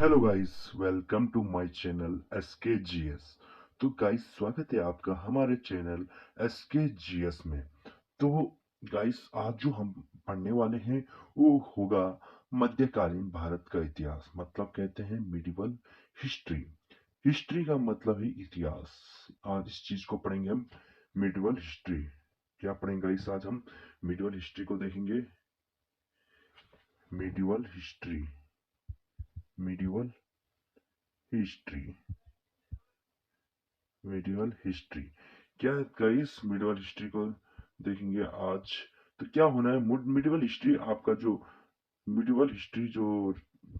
Hello guys, welcome to my channel SKGS। तो guys, स्वागत है आपका हमारे चैनल SKGS में। तो गाइस, आज जो हम पढ़ने वाले हैं वो होगा मध्यकालीन भारत का इतिहास, मतलब कहते हैं मिडिवल हिस्ट्री। हिस्ट्री का मतलब है इतिहास। आज इस चीज को पढ़ेंगे हम, मिडिवल हिस्ट्री। क्या पढ़ेंगे गाइस? आज हम मिडिवल हिस्ट्री को देखेंगे। Medieval history, medieval history, medieval history. क्या गाइस, मिडिवल हिस्ट्री को देखेंगे आज। तो क्या होना है, मिडिवल हिस्ट्री आपका जो मिडिवल हिस्ट्री जो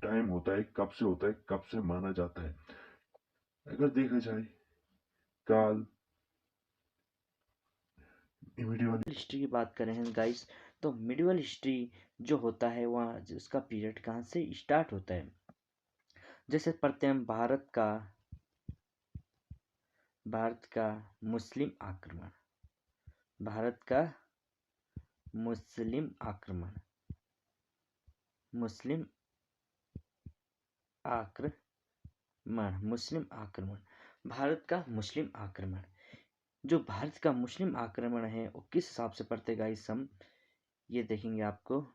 टाइम होता है, कब से होता है, कब से माना जाता है, अगर देखा जाए काल मिडिवल। हिस्ट्री की बात करें हैं गाइस, तो मिडिवल हिस्ट्री जो होता है वहाँ उसका पीरियड कहाँ से स्टार्ट होता है। जैसे पढ़ते हैं भारत का मुस्लिम आक्रमण। भारत का मुस्लिम आक्रमण, मुस्लिम आक्रमण, भारत का मुस्लिम आक्रमण। जो भारत का मुस्लिम आक्रमण है वो किस हिसाब से पढ़ते गाइस हम ये देखेंगे आपको।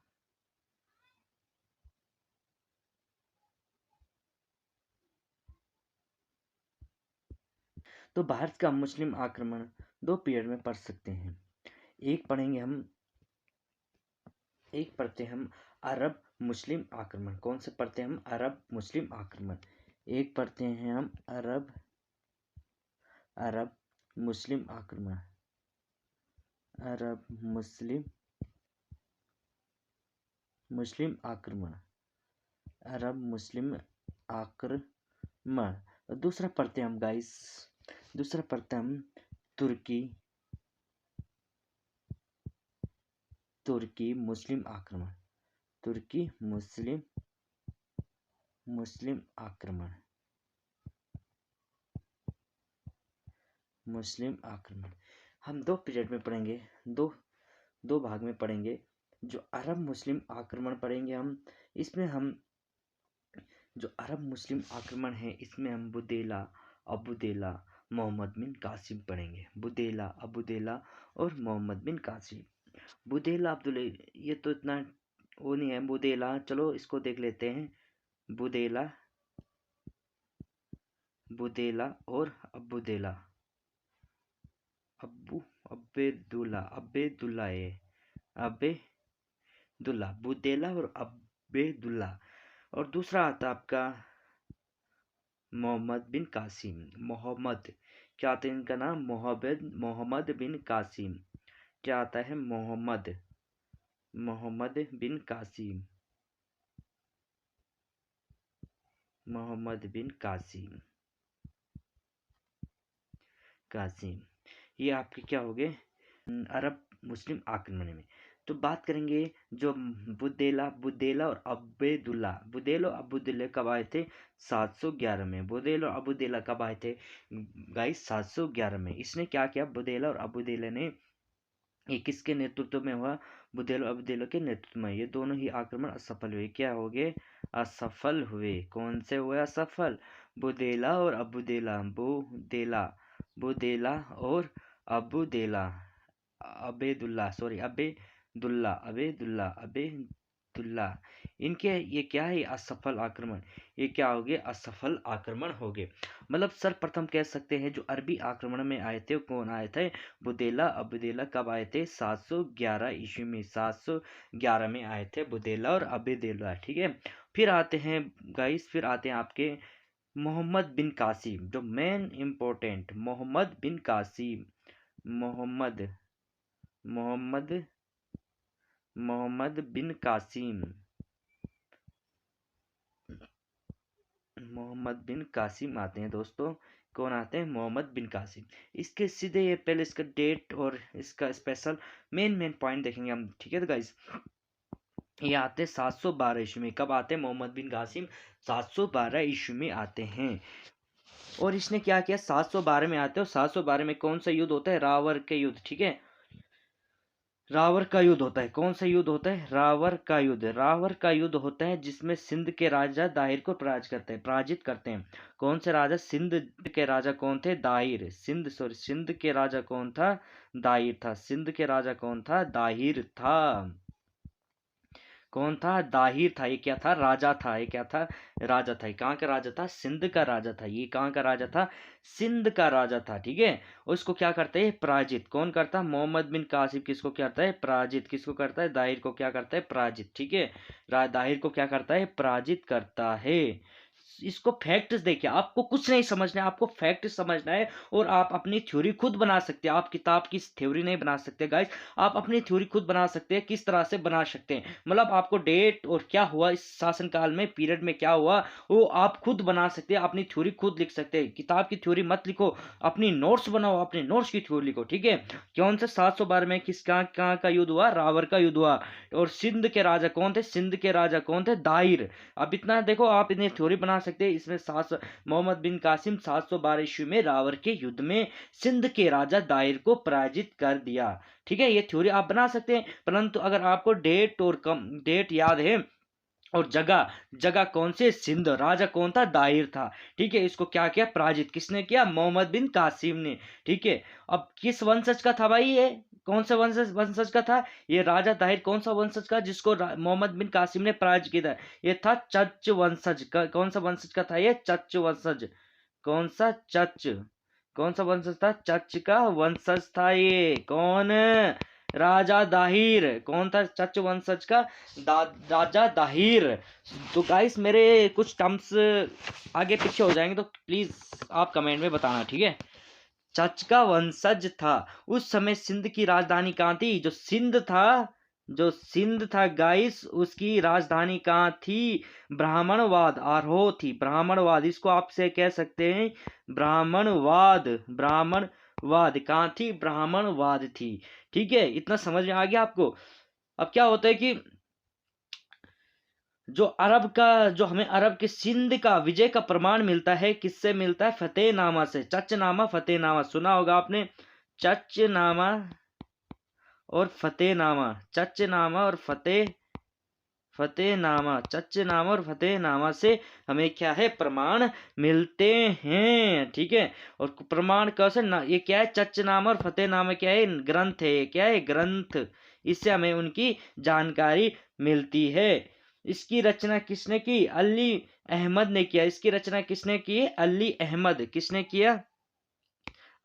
तो भारत का मुस्लिम आक्रमण दो पीरियड में पढ़ सकते हैं। एक पढ़ते हैं हम अरब मुस्लिम आक्रमण। कौन से पढ़ते हैं हम? अरब मुस्लिम आक्रमण। एक पढ़ते हैं हम अरब मुस्लिम आक्रमण। अरब मुस्लिम आक्रमण, अरब मुस्लिम आक्रमण। दूसरा पढ़ते हैं हम गाइस, दूसरा पढ़ते हैं हम तुर्की मुस्लिम आक्रमण। तुर्की मुस्लिम आक्रमण, मुस्लिम आक्रमण। हम दो पीरियड में पढ़ेंगे, दो भाग में पढ़ेंगे। जो अरब मुस्लिम आक्रमण पढ़ेंगे हम, इसमें हम जो अरब मुस्लिम आक्रमण है इसमें हम बुदेला, अबुदेला, मोहम्मद बिन कासिम पढ़ेंगे। बुदेला, अबुदेला और मोहम्मद बिन कासिम। बुदेला अब्दुल, ये तो इतना वो नहीं है। बुदेला, चलो इसको देख लेते हैं। बुदेला, बुदेला और अबुदेला, अब्बेदुल्ला, बुदेला और अब्बेदुल्ला। और दूसरा आता है आपका मोहम्मद बिन कासिम। मोहम्मद, क्या आता है इनका नाम? मोहम्मद बिन कासिम। क्या आता है? मोहम्मद बिन कासिम, मोहम्मद बिन कासिम। ये आपके क्या हो गए अरब मुस्लिम आक्रमण में। तो बात करेंगे जो बुदेला और अब्बेदुल्ला कब आए थे? 711 में। बुदेला और अब्बेदुल्ला कब आए थे गाइस? 711 में। इसने क्या किया? बुदेला और अब्बेदुल्ला ने, ये किसके नेतृत्व में हुआ? बुदेला और अब्बेदुल्ला के नेतृत्व में। ये दोनों ही आक्रमण असफल हुए। क्या हो गए? असफल हुए। कौन से हुए असफल? बुदेला और अब्बेदुल्ला। बुदेला और अब्बेदुल्ला, अबेदुल्ला। इनके ये क्या है? असफल आक्रमण। ये क्या हो गए? असफल आक्रमण हो गए। मतलब सर्वप्रथम कह सकते हैं जो अरबी आक्रमण में आए थे कौन आए थे? बुदेला, अबेदुल्ला। कब आए थे? 711 ईस्वी में। 711 में आए थे बुदेला और अबेदुल्ला। ठीक है। फिर आते हैं गाइस, फिर आते हैं आपके मोहम्मद बिन कासिम, जो मेन इंपॉर्टेंट मोहम्मद बिन कासिम। मोहम्मद मोहम्मद बिन कासिम, मोहम्मद बिन कासिम आते हैं दोस्तों। कौन आते हैं? मोहम्मद बिन कासिम। इसके सीधे ये पहले इसका डेट और इसका स्पेशल मेन पॉइंट देखेंगे हम। ठीक है गाइस, ये आते हैं 712 ईस्वी में। कब आते हैं मोहम्मद बिन कासिम? 712 ईस्वी में आते हैं। और इसने क्या किया? 712 में आते हैं। और 712 में कौन सा युद्ध होता है? रावर के युद्ध। ठीक है, रावर का युद्ध होता है। कौन सा युद्ध होता है? रावर का युद्ध। रावर का युद्ध होता है जिसमें सिंध के राजा दाहिर को पराजित करते हैं। कौन से राजा? सिंध के राजा कौन थे? दाहिर। सिंध के राजा कौन था? दाहिर था। सिंध के राजा कौन था? दाहिर था। कौन था? दाहिर था। ये क्या था? राजा था। ये क्या था? राजा था। ये कहाँ का राजा था? सिंध का राजा था। ये कहाँ का राजा था? सिंध का राजा था। ठीक है। उसको क्या करते हैं? पराजित। कौन करता? मोहम्मद बिन कासिम किसको करता है? पराजित। किसको करता है? दाहिर को क्या करता है? पराजित। ठीक है। दाहिर को क्या करता है? पराजित करता है। इसको फैक्ट्स देखिए, आपको कुछ नहीं समझना है, आपको फैक्ट समझना है और आप अपनी थ्योरी खुद बना सकते हैं। आप किताब की थ्योरी नहीं बना सकते गाइस, आप अपनी थ्योरी खुद बना सकते हैं। किस तरह से बना सकते हैं? मतलब आपको डेट और क्या हुआ इस शासनकाल में, पीरियड में क्या हुआ, वो आप खुद बना सकते हैं। अपनी थ्योरी खुद लिख सकते हैं। किताब की थ्योरी मत लिखो, अपनी नोट्स बनाओ, अपने नोट्स की थ्योरी लिखो। ठीक है। कौन से 712 में किस कहाँ का युद्ध हुआ? रावर का युद्ध हुआ। और सिंध के राजा कौन थे? सिंध के राजा कौन थे? दाहिर। अब इतना देखो, आप इन्हें थ्योरी बना सकते हैं। इसमें मोहम्मद बिन कासिम 712 ईस्वी में रावर के युद्ध में सिंध के राजा दाहिर को पराजित कर दिया। ठीक है। ये थ्योरी आप बना सकते हैं, परंतु अगर आपको डेट याद है और जगह जगह कौन से? सिंध। राजा कौन था? दाहिर था। ठीक है। इसको क्या किया? पराजित किसने किया? मोहम्मद बिन कासिम ने। ठीक है। अब किस वंशज का था भाई ये? कौन सा वंशज का था ये राजा दाहिर? कौन सा वंशज का जिसको मोहम्मद बिन कासिम ने पराजित किया था? ये था चच वंशज का। कौन सा वंशज का था ये? चच वंशज। कौन सा? चच। कौन सा वंशज था? चच का वंशज था ये। कौन? राजा दाहिर। कौन था? चच वंशज का राजा दाहिर। तो गाइस मेरे कुछ टर्म्स आगे पीछे हो जाएंगे तो प्लीज आप कमेंट में बताना। ठीक है। चच का वंशज था। उस समय सिंध की राजधानी कहाँ थी? जो सिंध था गाइस, उसकी राजधानी कहाँ थी? ब्राह्मणवाद, आरोह थी। ब्राह्मणवाद, इसको आपसे कह सकते हैं ब्राह्मणवाद। ब्राह्मणवाद कहाँ थी? ब्राह्मणवाद थी। ठीक है। इतना समझ में आ गया आपको? अब क्या होता है कि जो हमें अरब के सिंध का विजय का प्रमाण मिलता है, किससे मिलता है? फतेहनामा से। चचनामा, फतेहनामा सुना होगा आपने। चचनामा और फतेहनामा। चचनामा और फतेहनामा। चचनामा और फतेहनामा से हमें क्या है? प्रमाण मिलते हैं। ठीक है। और प्रमाण कैसे ना, ये क्या है? चचनामा और फतेहनामा क्या है? ग्रंथ है। क्या है? ग्रंथ। इससे हमें उनकी जानकारी मिलती है। इसकी रचना किसने की? अली अहमद ने किया। इसकी रचना किसने की? अली अहमद। किसने किया?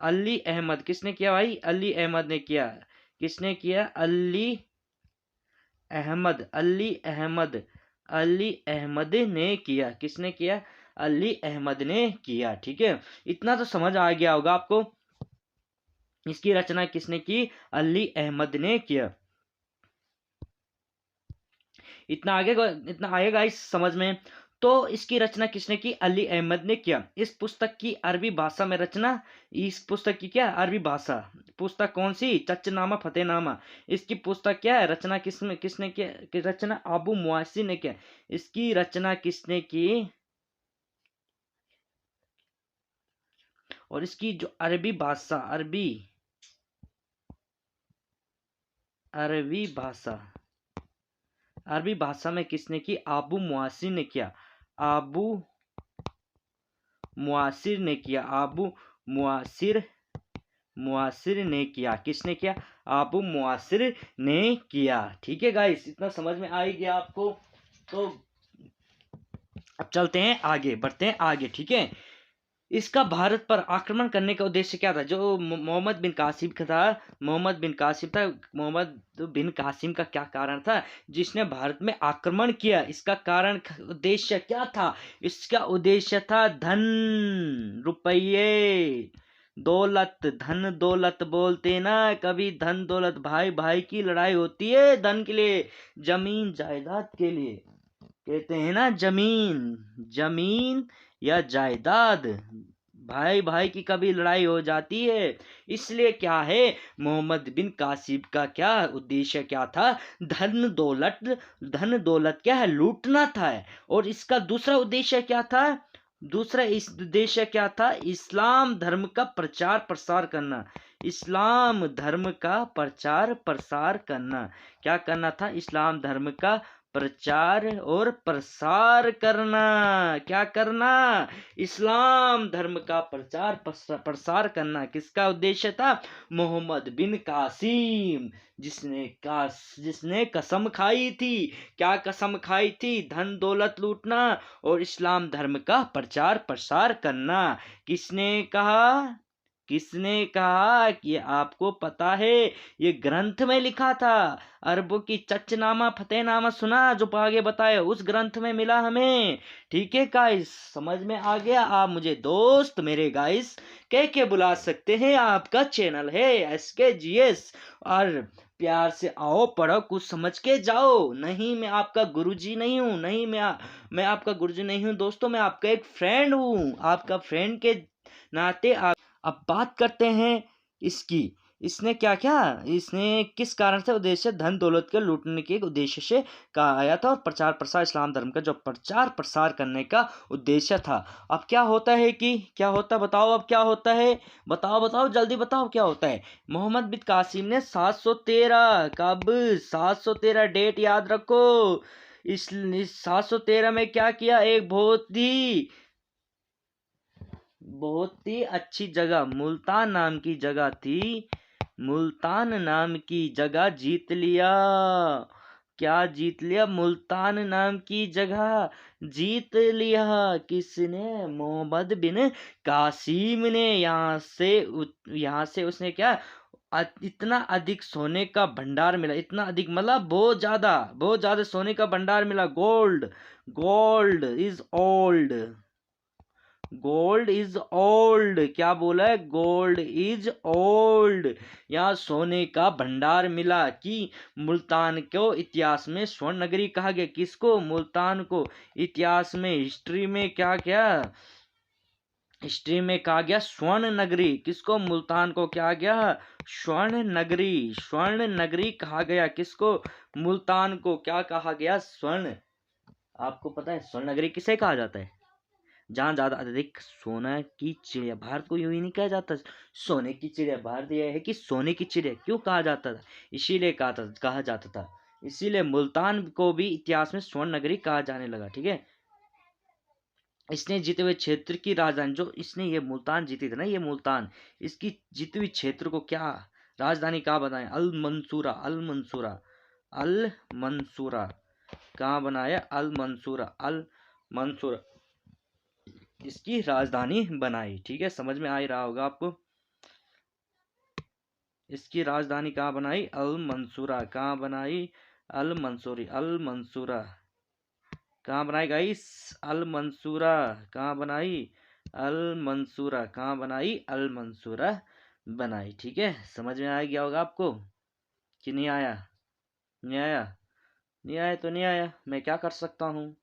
अली अहमद। किसने किया भाई? अली अहमद ने किया। किसने किया? अली अहमद। अली अहमद। अली अहमद ने किया। किसने किया? अली अहमद ने किया। ठीक है। इतना तो समझ आ गया होगा आपको। इसकी रचना किसने की? अली अहमद ने किया। इतना आएगा इस समझ में। तो इसकी रचना किसने की? अली अहमद ने किया। इस पुस्तक की अरबी भाषा में रचना, इस पुस्तक की क्या? अरबी भाषा। पुस्तक कौन सी? चचनामा फतेहनामा। इसकी पुस्तक क्या है? रचना किसने किया? रचना अबू मुआसिर ने किया। इसकी रचना किसने की? और इसकी जो अरबी भाषा, अरबी भाषा में किसने की? अबू मुआसिर ने किया। अबू मुआसिर ने किया। अबू मुआसिर ने किया। किसने किया? अबू मुआसिर ने किया। ठीक है गाइस, इतना समझ में आ ही गया आपको। तो अब चलते हैं आगे, बढ़ते हैं आगे। ठीक है। इसका भारत पर आक्रमण करने का उद्देश्य क्या था? जो मोहम्मद बिन कासिम का था, मोहम्मद बिन कासिम का क्या कारण था जिसने भारत में आक्रमण किया? इसका कारण, उद्देश्य क्या था? इसका उद्देश्य था धन, रुपये, दौलत। धन दौलत बोलते ना, कभी धन दौलत, भाई भाई की लड़ाई होती है धन के लिए, जमीन जायदाद के लिए। कहते हैं ना, जमीन या जायदाद, भाई भाई की कभी लड़ाई हो जाती है। इसलिए क्या है, मोहम्मद बिन कासिम का क्या उद्देश्य क्या था? धन दौलत क्या है? लूटना था। और इसका दूसरा उद्देश्य क्या था? दूसरा इस उद्देश्य क्या था? इस्लाम धर्म का प्रचार प्रसार करना। इस्लाम धर्म का प्रचार प्रसार करना। क्या करना था? इस्लाम धर्म का प्रचार और प्रसार करना। क्या करना? इस्लाम धर्म का प्रचार प्रसार करना। किसका उद्देश्य था? मोहम्मद बिन कासिम, जिसने कसम खाई थी। क्या कसम खाई थी? धन दौलत लूटना और इस्लाम धर्म का प्रचार प्रसार करना। किसने कहा? किसने कहा? कि आपको पता है ये ग्रंथ में लिखा था। अरबों की चचनामा फतेहनामा सुना जो आगे बताया, उस ग्रंथ में मिला हमें। ठीक है गाइस, समझ में आ गया? आप मुझे दोस्त, मेरे गाइस कह के बुला सकते हैं। आपका चैनल है SKGS, और प्यार से आओ, पढ़ो, कुछ समझ के जाओ। नहीं मैं आपका गुरुजी नहीं हूँ, नहीं मैं आपका गुरुजी नहीं हूँ दोस्तों, मैं आपका एक फ्रेंड हूँ। आपका फ्रेंड के नाते अब बात करते हैं इसकी। इसने क्या क्या, इसने किस कारण से उद्देश्य धन दौलत के लूटने के उद्देश्य से कहा आया था, और प्रचार प्रसार इस्लाम धर्म का जो प्रचार प्रसार करने का उद्देश्य था। अब क्या होता है कि क्या होता, बताओ अब क्या होता है? बताओ बताओ जल्दी बताओ क्या होता है? मोहम्मद बिन कासिम ने 713, कब? 713 डेट याद रखो। इस 713 में क्या किया? एक बहुत ही अच्छी जगह, मुल्तान नाम की जगह थी, मुल्तान नाम की जगह जीत लिया। क्या जीत लिया? मुल्तान नाम की जगह जीत लिया। किसने? मोहम्मद बिन कासिम ने। यहाँ से उसने क्या, इतना अधिक सोने का भंडार मिला, इतना अधिक मतलब बहुत ज्यादा सोने का भंडार मिला। Gold, gold is old, gold is old. क्या बोला है? Gold is old. यहाँ सोने का भंडार मिला कि मुल्तान को इतिहास में स्वर्ण नगरी कहा गया। किसको? मुल्तान को। इतिहास में, हिस्ट्री में क्या क्या, हिस्ट्री में कहा गया स्वर्ण नगरी। किसको? मुल्तान को क्या गया? स्वर्ण नगरी। स्वर्ण नगरी कहा गया। किसको? मुल्तान को क्या कहा गया? स्वर्ण। आपको पता है स्वर्ण नगरी किसे कहा जाता है? जहाँ ज्यादा अधिक सोना की चिड़िया। भारत को यूं ही नहीं कहा जाता सोने की चिड़िया। भारत यह है कि सोने की चिड़िया क्यों कहा जाता था? इसीलिए कहा जाता था। इसीलिए मुल्तान को भी इतिहास में स्वर्ण नगरी कहा जाने लगा। ठीक है, इसने जीते हुए क्षेत्र की राजधानी, जो इसने ये मुल्तान जीती थी ना, ये मुल्तान, इसकी जीती हुई क्षेत्र को क्या राजधानी कहा बनाया? अल मंसूरा। अल मंसूरा, अल मंसूरा कहाँ बनाया? अल मंसूरा, अल मंसूरा इसकी राजधानी बनाई। ठीक है, समझ में आ ही रहा होगा आपको। इसकी राजधानी कहाँ बनाई? अल मंसूरा। कहाँ बनाई? अल मंसूरी, अल मंसूरा कहाँ बनाई गाइस? अल मंसूरा कहाँ बनाई? अल मंसूरा कहाँ बनाई? अल मंसूरा बनाई। ठीक है, समझ में आ गया होगा आपको कि नहीं आया? नहीं आया? नहीं आया तो नहीं आया, मैं क्या कर सकता हूँ।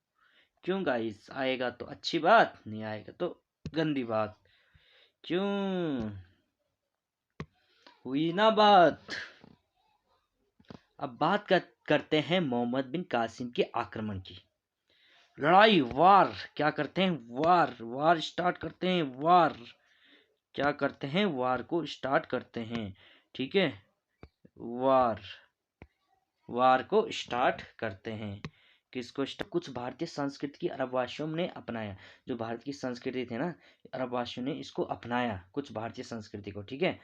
क्यों गाइस? आएगा तो अच्छी बात, नहीं आएगा तो गंदी बात। क्यों? हुई ना बात। अब बात करते हैं मोहम्मद बिन कासिम के आक्रमण की। लड़ाई, वार। क्या करते हैं? वार, वार स्टार्ट करते हैं। वार क्या करते हैं? वार को स्टार्ट करते हैं। ठीक है, वार, वार को स्टार्ट करते हैं। किसको? कुछ भारतीय संस्कृति की अरबवासियों ने अपनाया। जो भारत की संस्कृति थी ना, अरबवासियों ने इसको अपनाया, कुछ भारतीय संस्कृति को। ठीक है,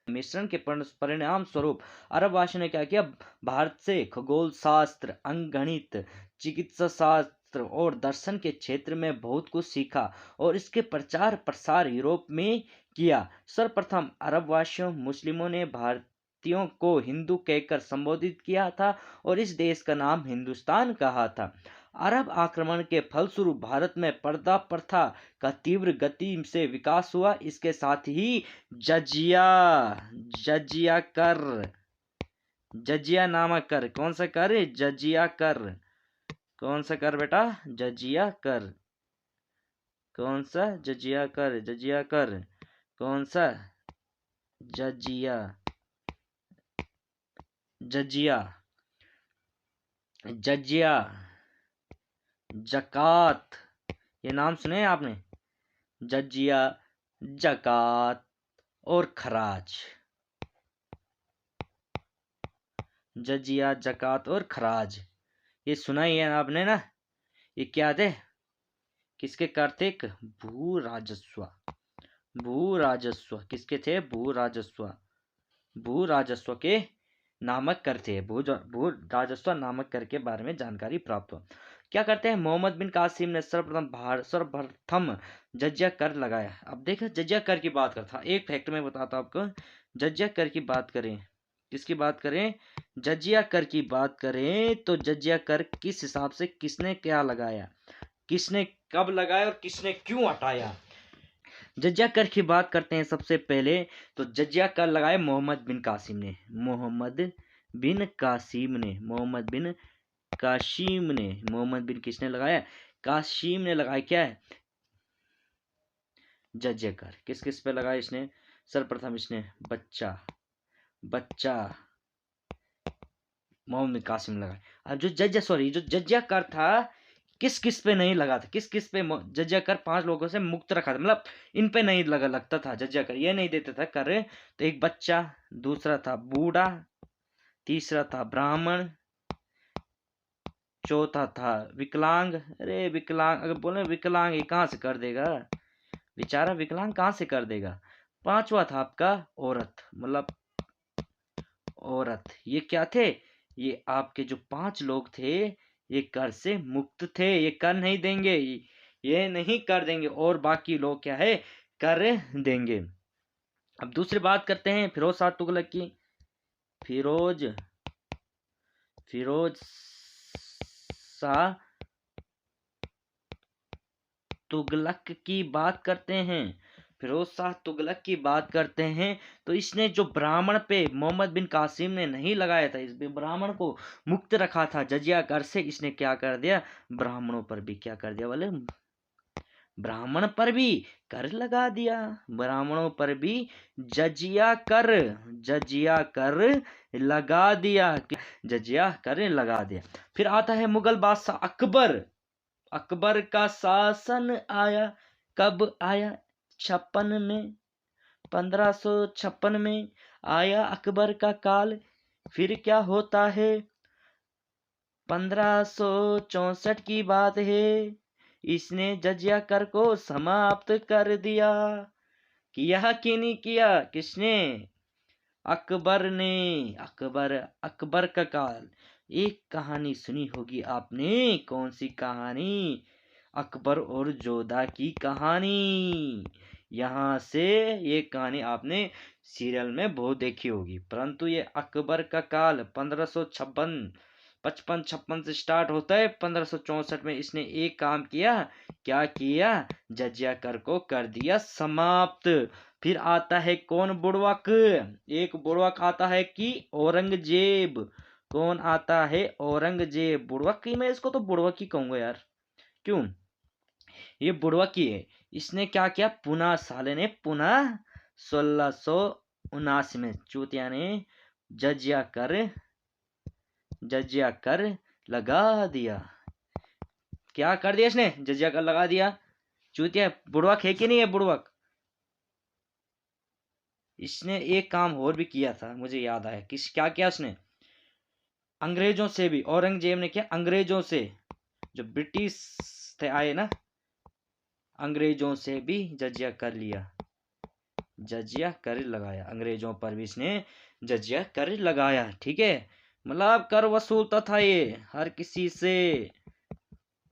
मिश्रण के परिणाम स्वरूप अरबवासियों ने क्या किया? भारत से खगोल शास्त्र, अंकगणित, चिकित्सा शास्त्र और दर्शन के क्षेत्र में बहुत कुछ सीखा, और इसके प्रचार प्रसार यूरोप में किया। सर्वप्रथम अरबवासियों मुस्लिमों ने भारतीयों को हिंदू कहकर संबोधित किया था, और इस देश का नाम हिंदुस्तान कहा था। अरब आक्रमण के फलस्वरूप भारत में पर्दा प्रथा का तीव्र गति से विकास हुआ। इसके साथ ही जजिया, जजिया कर, जजिया नामक कर। कौन सा कर? जजिया कर। कौन सा कर बेटा? जजिया कर। कौन सा? जजिया कर, जजिया कर। कौन सा? जजिया, जजिया, जजिया, जकात, ये नाम सुने हैं आपने? जजिया, जकात और खराज। जजिया, जकात और खराज। ये सुना ही है आपने ना। ये क्या थे, किसके कर थे? भू राजस्व। भू राजस्व किसके थे? भू राजस्व। भू राजस्व के नामक कर थे। भू राजस्व नामक कर के बारे में जानकारी प्राप्त हो। क्या करते हैं? मोहम्मद बिन कासिम ने सर्वप्रथम जजिया कर लगाया। अब देखो जजिया कर की बात करता, एक फैक्ट में बताता हूं आपको। जजिया कर की बात करें, किसकी बात करें? जजिया कर की बात करें तो जजिया कर किस हिसाब से, किसने क्या लगाया, किसने कब लगाया और किसने क्यों हटाया। जजिया कर की बात करते हैं सबसे पहले। तो जजिया कर लगाए मोहम्मद बिन कासिम ने। मोहम्मद बिन कासिम ने, मोहम्मद बिन कासिम ने, मोहम्मद बिन किसने लगाया? कासिम ने लगाया। क्या है? जजिया कर किस किस पे लगाया इसने? सर्वप्रथम इसने बच्चा मोहम्मद बिन कासिम लगाया। अब जो जजिया कर था, किस किस पे नहीं लगा था? किस किस पे जजिया कर 5 लोगों से मुक्त रखा था, मतलब इन पे नहीं लगता था जजिया कर, ये नहीं देता था कर। तो एक बच्चा, दूसरा था बूढ़ा, तीसरा था ब्राह्मण, चौथा था विकलांग। अरे विकलांग अगर बोले विकलांग, ये कहाँ से कर देगा बेचारा, विकलांग कहाँ से कर देगा। पांचवा था आपका औरत, मतलब औरत। ये क्या थे? ये आपके जो 5 लोग थे, ये कर से मुक्त थे, ये कर नहीं देंगे, ये नहीं कर देंगे, और बाकी लोग क्या है? कर देंगे। अब दूसरी बात करते हैं फिरोज शाह तुगलक की। फिरोज शाह तुगलक की बात करते हैं। फिरोज शाह तुगलक की बात करते हैं तो इसने जो ब्राह्मण पे मोहम्मद बिन कासिम ने नहीं लगाया था, इस ब्राह्मण को मुक्त रखा था जजिया कर से, इसने क्या कर दिया? ब्राह्मणों पर भी क्या कर दिया बोले? ब्राह्मण पर भी कर लगा दिया। ब्राह्मणों पर भी जजिया कर लगा दिया। जजिया कर लगा दिया। फिर आता है मुगल बादशाह अकबर। अकबर का शासन आया, कब आया? 56 में, 1556 में आया अकबर का काल। फिर क्या होता है? 1564 की बात है, इसने जजिया कर को समाप्त कर दिया। किया कि नहीं किया? किसने? अकबर ने। अकबर का काल। एक कहानी सुनी होगी आपने, कौन सी कहानी? अकबर और जोधा की कहानी। यहाँ से ये कहानी आपने सीरियल में बहुत देखी होगी। परंतु ये अकबर का काल 55 से स्टार्ट होता है। 1564 में इसने एक काम किया। क्या किया? जजिया कर को कर दिया समाप्त। फिर आता है कौन? बुड़वक। एक बुड़वक आता है कि औरंगजेब। कौन आता है? औरंगजेब। बुड़वक की, मैं इसको तो बुड़वक ही कहूंगा यार। क्यों? ये बुड़वक ही है। इसने क्या किया? पुनः साले ने पुनः 1679 में चूतिया ने जजिया कर लगा दिया। क्या कर दिया इसने? जजिया कर लगा दिया। चूतिया बुड़वक है कि नहीं है? बुड़वक। इसने एक काम और भी किया था, मुझे याद आया। क्या किया उसने? अंग्रेजों से भी, औरंगजेब ने क्या? अंग्रेजों से, जो ब्रिटिश थे आए ना, अंग्रेजों से भी जजिया कर लिया। जजिया कर लगाया। अंग्रेजों पर भी इसने जजिया कर लगाया। ठीक है, मतलब कर वसूलता था ये हर किसी से।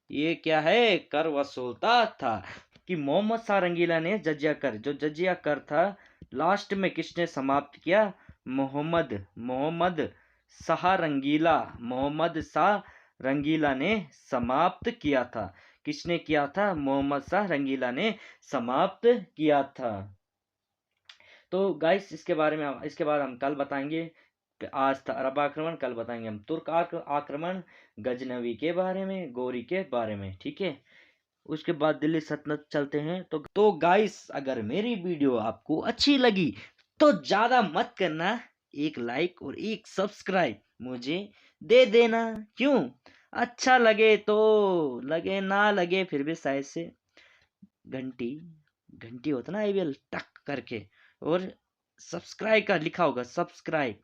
ये क्या है? कर वसूलता था। कि मोहम्मद शाह रंगीला ने जजिया कर, जो जजिया कर था, लास्ट में किसने समाप्त किया? मोहम्मद शाह रंगीला। मोहम्मद शाह रंगीला ने समाप्त किया था। किसने किया था? मोहम्मद शाह रंगीला ने समाप्त किया था। तो गाइस इसके बाद हम कल बताएंगे। आज था अरब आक्रमण, कल बताएंगे हम तुर्क आक्रमण, गजनवी के बारे में, गोरी के बारे में। ठीक है, उसके बाद दिल्ली सल्तनत चलते हैं। तो गाइस अगर मेरी वीडियो आपको अच्छी लगी तो ज्यादा मत करना, एक लाइक और एक सब्सक्राइब मुझे दे देना। क्यों? अच्छा लगे तो लगे, ना लगे फिर भी साइड से घंटी घंटी होता ना, आईवीएल टक करके, और सब्सक्राइब का लिखा होगा, सब्सक्राइब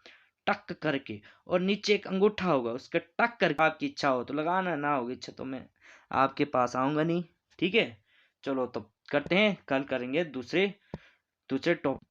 टक करके, और नीचे एक अंगूठा होगा उसके टक करके। आपकी इच्छा हो तो लगाना, ना होगी इच्छा तो मैं आपके पास आऊंगा नहीं। ठीक है, चलो तो करते हैं, कल करेंगे दूसरे दूसरे टॉपिक।